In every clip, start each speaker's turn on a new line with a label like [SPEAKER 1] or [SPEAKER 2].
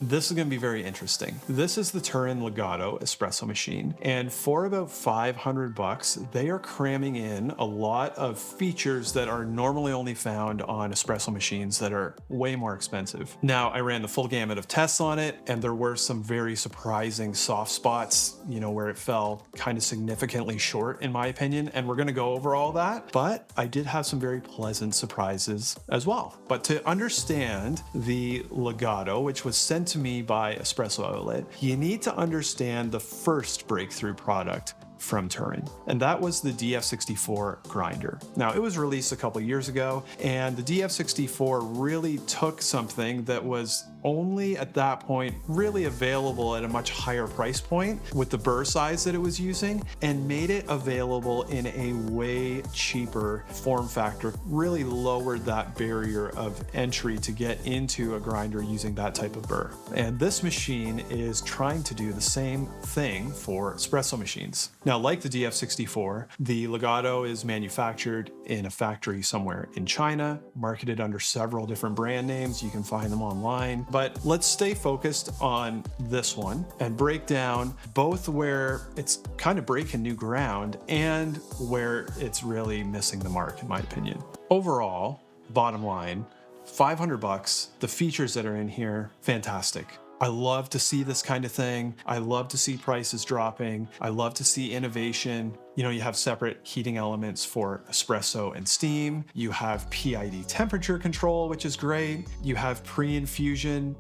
[SPEAKER 1] This is going to be very interesting. This is the Turin Legato espresso machine, and for about $500, they are cramming in a lot of features that are normally only found on espresso machines that are way more expensive. Now, I ran the full gamut of tests on it, and there were some very surprising soft spots, where it fell kind of significantly short, in my opinion, and we're going to go over all that, but I did have some very pleasant surprises as well. But to understand the Legato, which was sent to me by Espresso Outlet, you need to understand the first breakthrough product from Turin, and that was the DF64 grinder. Now, it was released a couple years ago, and the DF64 really took something that was only at that point really available at a much higher price point with the burr size that it was using, and made it available in a way cheaper form factor, really lowered that barrier of entry to get into a grinder using that type of burr. And this machine is trying to do the same thing for espresso machines. Now, like the DF64, the Legato is manufactured in a factory somewhere in China, marketed under several different brand names. You can find them online. But let's stay focused on this one and break down both where it's kind of breaking new ground and where it's really missing the mark, in my opinion. Overall, bottom line, $500, the features that are in here, fantastic. I love to see this kind of thing. I love to see prices dropping. I love to see innovation. You have separate heating elements for espresso and steam. You have PID temperature control, which is great. You have pre-infusion,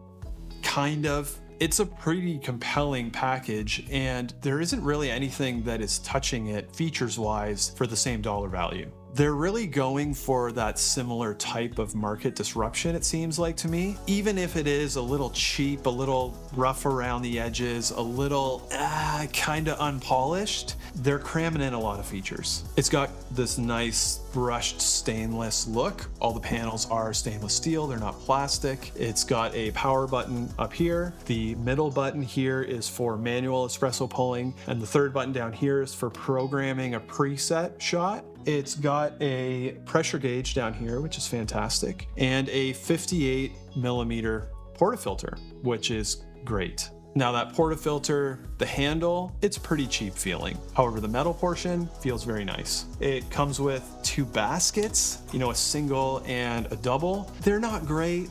[SPEAKER 1] kind of. It's a pretty compelling package, and there isn't really anything that is touching it features-wise for the same dollar value. They're really going for that similar type of market disruption, it seems like to me. Even if it is a little cheap, a little rough around the edges, a little kind of unpolished, they're cramming in a lot of features. It's got this nice brushed stainless look. All the panels are stainless steel, they're not plastic. It's got a power button up here. The middle button here is for manual espresso pulling, and the third button down here is for programming a preset shot. It's got a pressure gauge down here, which is fantastic, and a 58 millimeter portafilter, which is great. Now, that portafilter, the handle, it's pretty cheap feeling. However, the metal portion feels very nice. It comes with two baskets, a single and a double. They're not great.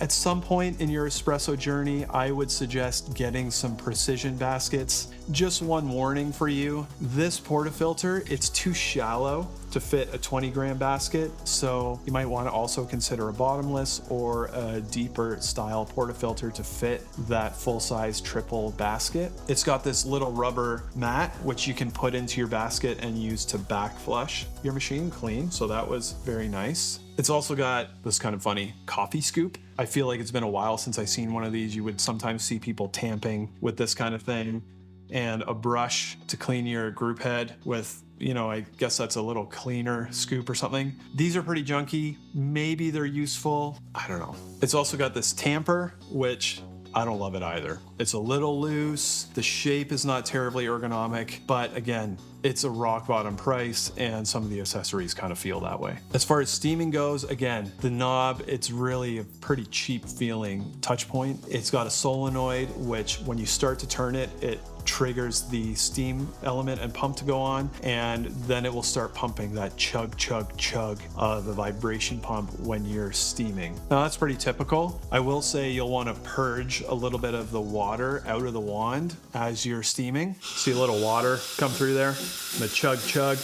[SPEAKER 1] At some point in your espresso journey, I would suggest getting some precision baskets. Just one warning for you, this portafilter, it's too shallow to fit a 20-gram basket, so you might want to also consider a bottomless or a deeper style portafilter to fit that full-size triple basket. It's got this little rubber mat, which you can put into your basket and use to back flush your machine clean, so that was very nice. It's also got this kind of funny coffee scoop. I feel like it's been a while since I've seen one of these. You would sometimes see people tamping with this kind of thing, and a brush to clean your group head with, I guess that's a little cleaner scoop or something. These are pretty junky. Maybe they're useful. I don't know. It's also got this tamper, which I don't love it either. It's a little loose. The shape is not terribly ergonomic, but again, it's a rock bottom price, and some of the accessories kind of feel that way. As far as steaming goes, again, the knob, it's really a pretty cheap feeling touch point. It's got a solenoid, which when you start to turn it, it triggers the steam element and pump to go on, and then it will start pumping that chug, chug, chug of the vibration pump when you're steaming. Now, that's pretty typical. I will say you'll want to purge a little bit of the water out of the wand as you're steaming. See a little water come through there? The chug, chug.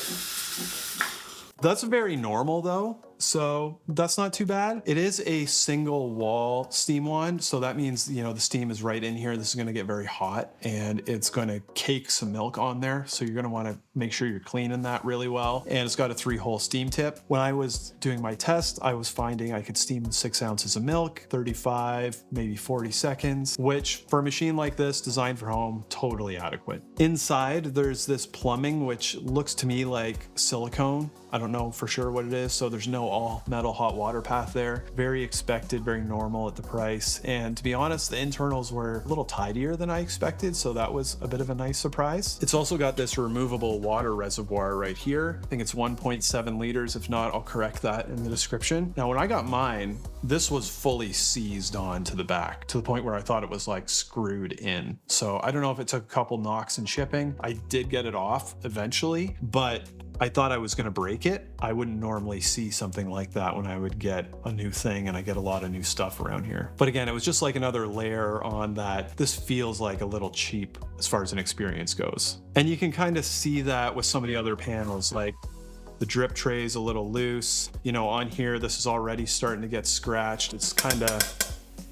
[SPEAKER 1] That's very normal though, so that's not too bad. It is a single wall steam wand, so that means, the steam is right in here. This is gonna get very hot, and it's gonna cake some milk on there, so you're gonna wanna make sure you're cleaning that really well. And it's got a 3-hole steam tip. When I was doing my test, I was finding I could steam 6 ounces of milk, 35, maybe 40 seconds, which for a machine like this, designed for home, totally adequate. Inside, there's this plumbing, which looks to me like silicone. I don't know for sure what it is, so there's no all metal hot water path there. Very expected, very normal at the price. And to be honest, the internals were a little tidier than I expected, so that was a bit of a nice surprise. It's also got this removable water reservoir right here. I think it's 1.7 liters. If not, I'll correct that in the description. Now, when I got mine, this was fully seized on to the back to the point where I thought it was like screwed in. So I don't know if it took a couple knocks in shipping. I did get it off eventually, but I thought I was going to break it. I wouldn't normally see something like that when I would get a new thing, and I get a lot of new stuff around here. But again, it was just like another layer on that. This feels like a little cheap as far as an experience goes. And you can kind of see that with some of the other panels, like the drip tray is a little loose. You know, on here, this is already starting to get scratched. It's kind of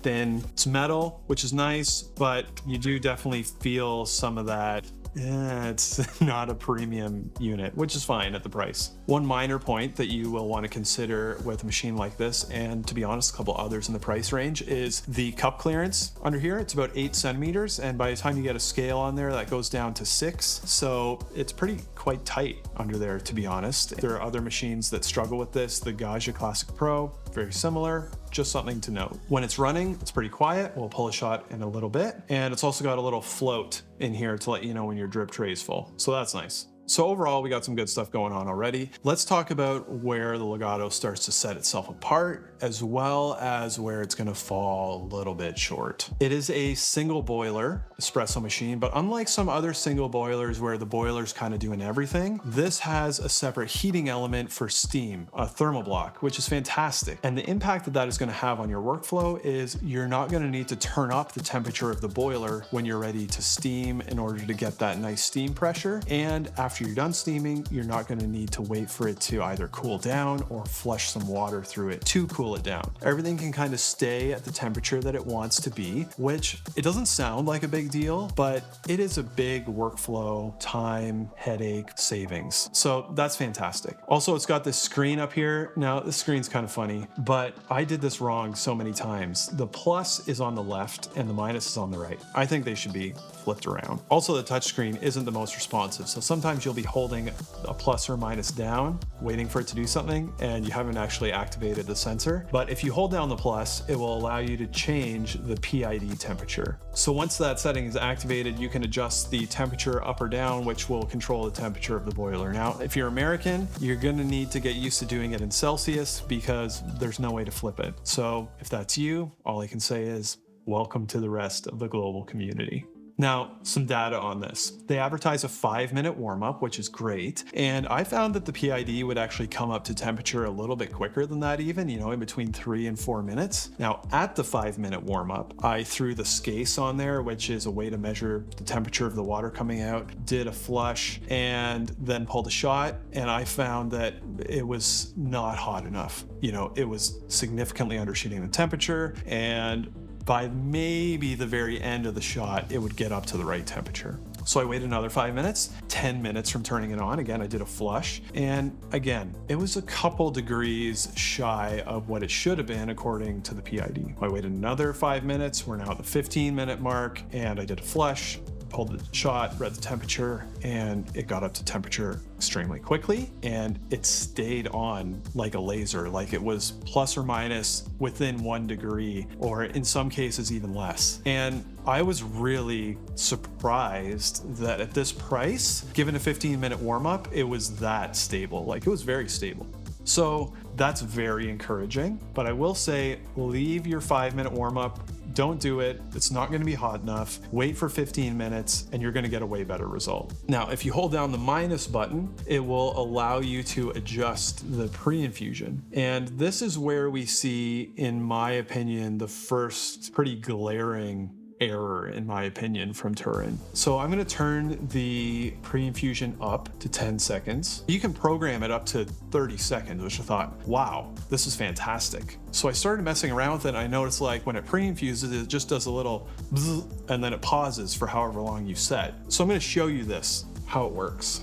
[SPEAKER 1] thin. It's metal, which is nice, but you do definitely feel some of that. Yeah, it's not a premium unit, which is fine at the price. One minor point that you will want to consider with a machine like this, and to be honest, a couple others in the price range, is the cup clearance under here. It's about 8 centimeters, and by the time you get a scale on there, that goes down to 6. So it's quite tight under there, to be honest. There are other machines that struggle with this. The Gaja Classic Pro, very similar. Just something to note. When it's running, it's pretty quiet. We'll pull a shot in a little bit. And it's also got a little float in here to let you know when your drip tray is full. So that's nice. So overall, we got some good stuff going on already. Let's talk about where the Legato starts to set itself apart, as well as where it's going to fall a little bit short. It is a single boiler espresso machine, but unlike some other single boilers where the boiler's kind of doing everything, this has a separate heating element for steam, a thermal block, which is fantastic. And the impact that that is going to have on your workflow is you're not going to need to turn up the temperature of the boiler when you're ready to steam in order to get that nice steam pressure. And after you're done steaming, you're not going to need to wait for it to either cool down or flush some water through it to cool it down. Everything can kind of stay at the temperature that it wants to be, which it doesn't sound like a big deal, but it is a big workflow, time, headache savings. So that's fantastic. Also, it's got this screen up here. Now, this screen's kind of funny, but I did this wrong so many times. The plus is on the left and the minus is on the right. I think they should be flipped around. Also, the touchscreen isn't the most responsive, so sometimes you'll be holding a plus or minus down, waiting for it to do something, and you haven't actually activated the sensor. But if you hold down the plus, it will allow you to change the PID temperature. So once that setting is activated, you can adjust the temperature up or down, which will control the temperature of the boiler. Now, if you're American, you're gonna need to get used to doing it in Celsius because there's no way to flip it. So if that's you, all I can say is welcome to the rest of the global community. Now, some data on this. They advertise a 5-minute warm-up, which is great. And I found that the PID would actually come up to temperature a little bit quicker than that even, in between 3 and 4 minutes. Now, at the 5-minute warm-up, I threw the SCASE on there, which is a way to measure the temperature of the water coming out, did a flush, and then pulled a shot. And I found that it was not hot enough. It was significantly undershooting the temperature, and by maybe the very end of the shot, it would get up to the right temperature. So I waited another 5 minutes, 10 minutes from turning it on. Again, I did a flush. And again, it was a couple degrees shy of what it should have been according to the PID. I waited another 5 minutes. We're now at the 15-minute mark, and I did a flush, pulled the shot, read the temperature, and it got up to temperature extremely quickly, and it stayed on like a laser, like it was plus or minus within 1 degree, or in some cases even less. And I was really surprised that at this price, given a 15-minute warm-up, it was that stable. Like, it was very stable. So that's very encouraging, but I will say, leave your 5-minute warm-up. Don't do it. It's not going to be hot enough. Wait for 15 minutes and you're going to get a way better result. Now, if you hold down the minus button, it will allow you to adjust the pre-infusion. And this is where we see, in my opinion, the first pretty glaring error, in my opinion, from Turin. So I'm going to turn the pre-infusion up to 10 seconds. You can program it up to 30 seconds, which I thought, wow, this is fantastic. So I started messing around with it, and I noticed, like, when it pre-infuses, it just does a little bzz, and then it pauses for however long you set. So I'm going to show you this, how it works.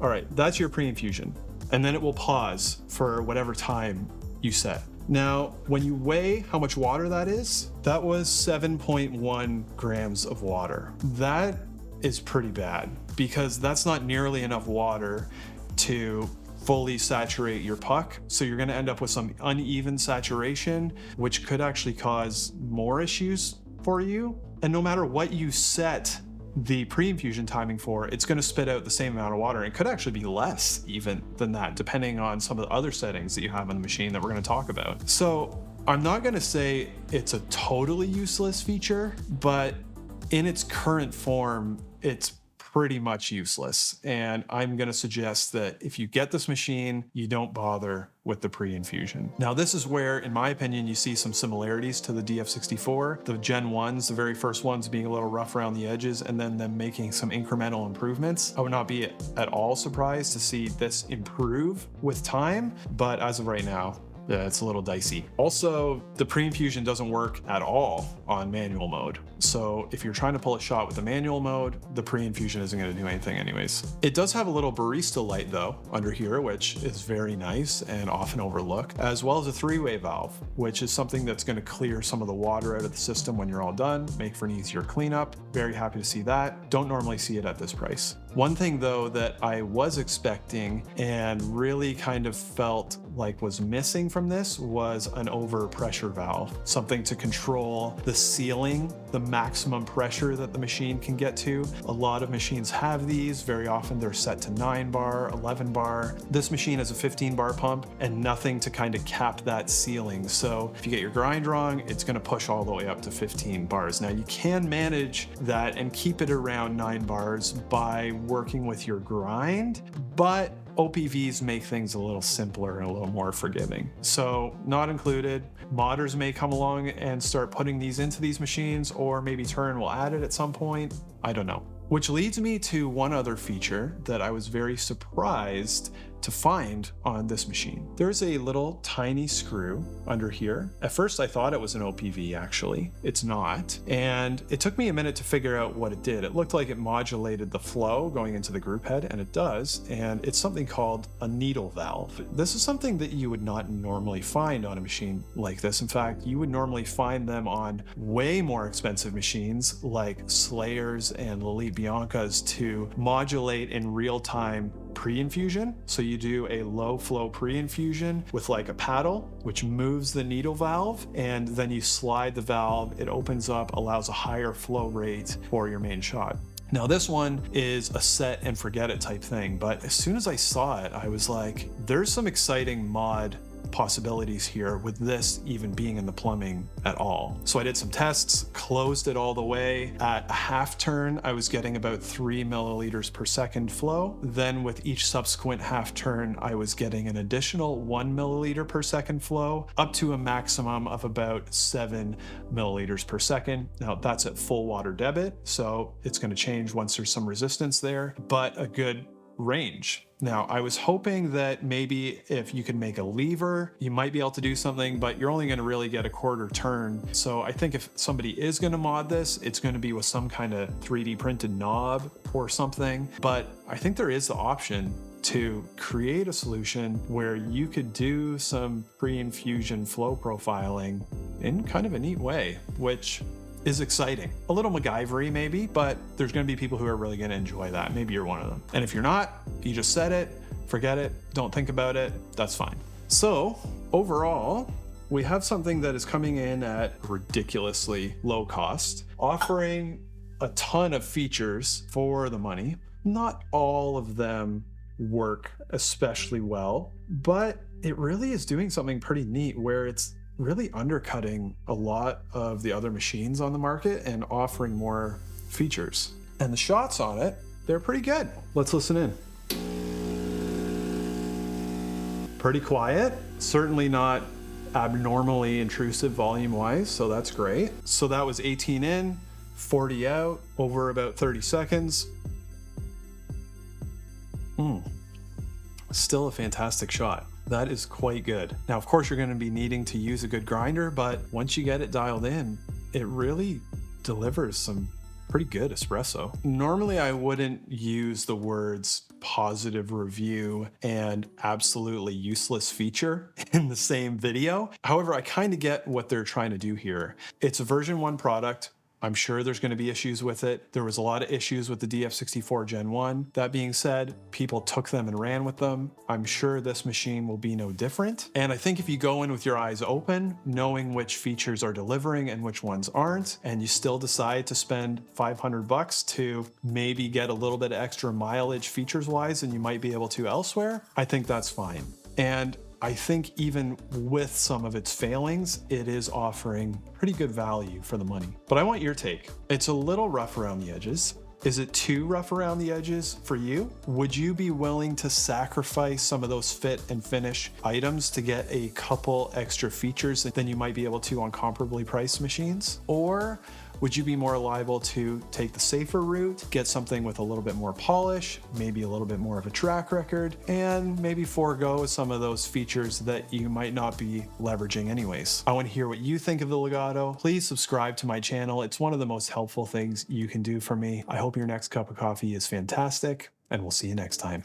[SPEAKER 1] All right, that's your pre-infusion. And then it will pause for whatever time you set. Now, when you weigh how much water that is, that was 7.1 grams of water. That is pretty bad, because that's not nearly enough water to fully saturate your puck. So you're going to end up with some uneven saturation, which could actually cause more issues for you. And no matter what you set the pre-infusion timing for, it's going to spit out the same amount of water. It could actually be less even than that, depending on some of the other settings that you have on the machine that we're going to talk about. So I'm not going to say it's a totally useless feature, but in its current form, it's pretty much useless. And I'm going to suggest that if you get this machine, you don't bother with the pre-infusion. Now, this is where, in my opinion, you see some similarities to the DF64, the Gen 1s, the very first ones being a little rough around the edges, and then them making some incremental improvements. I would not be at all surprised to see this improve with time, but as of right now, yeah, it's a little dicey. Also, the pre-infusion doesn't work at all on manual mode. So if you're trying to pull a shot with the manual mode, the pre-infusion isn't going to do anything anyways. It does have a little barista light though under here, which is very nice and often overlooked, as well as a three-way valve, which is something that's going to clear some of the water out of the system when you're all done, make for an easier cleanup. Very happy to see that. Don't normally see it at this price. One thing though that I was expecting and really kind of felt like was missing from this was an overpressure valve, something to control the ceiling, the maximum pressure that the machine can get to. A lot of machines have these. Very often they're set to 9 bar, 11 bar. This machine has a 15 bar pump and nothing to kind of cap that ceiling. So if you get your grind wrong, it's going to push all the way up to 15 bars. Now you can manage that and keep it around 9 bars by working with your grind, but OPVs make things a little simpler and a little more forgiving. So not included. Modders may come along and start putting these into these machines, or maybe Turin will add it at some point. I don't know. Which leads me to one other feature that I was very surprised to find on this machine. There's a little tiny screw under here. At first I thought it was an OPV, actually. It's not. And it took me a minute to figure out what it did. It looked like it modulated the flow going into the group head, and it does. And it's something called a needle valve. This is something that you would not normally find on a machine like this. In fact, you would normally find them on way more expensive machines like Slayers and Lelite Biancas to modulate in real time pre-infusion. So you do a low flow pre-infusion with like a paddle, which moves the needle valve, and then you slide the valve, it opens up, allows a higher flow rate for your main shot. Now this one is a set and forget it type thing, but as soon as I saw it, I was like, there's some exciting mod possibilities here with this even being in the plumbing at all. So I did some tests, closed it all the way. At a half turn, I was getting about 3 milliliters per second flow. Then with each subsequent half turn, I was getting an additional 1 milliliter per second flow, up to a maximum of about 7 milliliters per second. Now that's at full water debit, so it's going to change once there's some resistance there, but a good range. Now, I was hoping that maybe if you could make a lever, you might be able to do something, but you're only going to really get a quarter turn. So I think if somebody is going to mod this, it's going to be with some kind of 3D printed knob or something. But I think there is the option to create a solution where you could do some pre-infusion flow profiling in kind of a neat way, which is exciting. A little MacGyver-y maybe, but there's going to be people who are really going to enjoy that. Maybe you're one of them. And if you're not, you just set it, forget it, don't think about it, that's fine. So overall, we have something that is coming in at ridiculously low cost, offering a ton of features for the money. Not all of them work especially well, but it really is doing something pretty neat where it's really undercutting a lot of the other machines on the market and offering more features. And the shots on it, they're pretty good. Let's listen in. Pretty quiet, certainly not abnormally intrusive volume-wise, so that's great. So that was 18 in, 40 out, over about 30 seconds. Still a fantastic shot. That is quite good. Now, of course, you're going to be needing to use a good grinder, but once you get it dialed in, it really delivers some pretty good espresso. Normally, I wouldn't use the words positive review and absolutely useless feature in the same video. However, I kind of get what they're trying to do here. It's a version 1 product. I'm sure there's going to be issues with it. There was a lot of issues with the DF64 Gen 1. That being said, people took them and ran with them. I'm sure this machine will be no different. And I think if you go in with your eyes open, knowing which features are delivering and which ones aren't, and you still decide to spend $500 to maybe get a little bit of extra mileage features wise than you might be able to elsewhere, I think that's fine. And I think even with some of its failings, it is offering pretty good value for the money. But I want your take. It's a little rough around the edges. Is it too rough around the edges for you? Would you be willing to sacrifice some of those fit and finish items to get a couple extra features than you might be able to on comparably priced machines? Or would you be more liable to take the safer route, get something with a little bit more polish, maybe a little bit more of a track record, and maybe forego some of those features that you might not be leveraging anyways? I want to hear what you think of the Legato. Please subscribe to my channel. It's one of the most helpful things you can do for me. I hope your next cup of coffee is fantastic, and we'll see you next time.